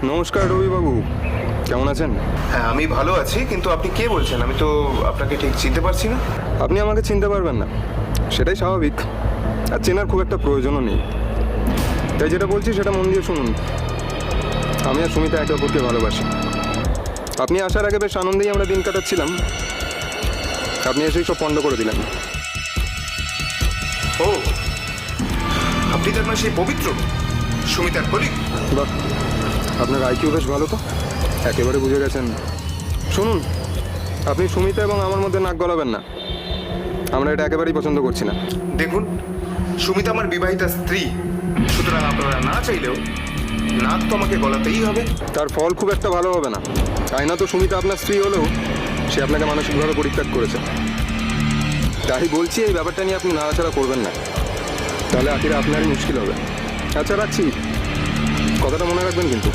নমস্কার রবিবাবু, কেমন আছেন? হ্যাঁ, আমি ভালো আছি, কিন্তু আপনি কে বলছেন? আমি তো আপনাকে ঠিক চিনতে পারছি না। আপনি আমাকে চিনতে পারবেন না, সেটাই স্বাভাবিক। আর চেনার খুব একটা প্রয়োজনও নেই। তাই যেটা বলছি সেটা মন দিয়ে শুনুন। আমি আর সুমিতা একে অপরকে ভালোবাসি। আপনি আসার আগে বেশ আনন্দেই আমরা দিন কাটাচ্ছিলাম, আপনি এসেই সব পণ্ড করে দিলেন। ও, আপনি তার মানে সেই পবিত্র সুমিতার কলিগ? বাহ, আপনার আইকিউ বেশ ভালো তো, একেবারে বুঝে গেছেন। শুনুন, আপনি সুমিতা এবং আমার মধ্যে নাক গলাবেন না, আমরা এটা একেবারেই পছন্দ করছি না। দেখুন, সুমিতা আমার বিবাহিতা স্ত্রী, সুতরাং আপনারা না চাইলেও নাক তো আমাকে গলাতেই হবে। তার ফল খুব একটা ভালো হবে না। তাই না তো সুমিতা আপনার স্ত্রী হলেও সে আপনাকে মানসিকভাবে পরিত্যাগ করেছে। তাই বলছি, এই ব্যাপারটা নিয়ে আপনি নাড়াচাড়া করবেন না, তাহলে আখিরে আপনারই মুশকিল হবে। আচ্ছা, রাখছি, কথাটা মনে রাখবেন কিন্তু।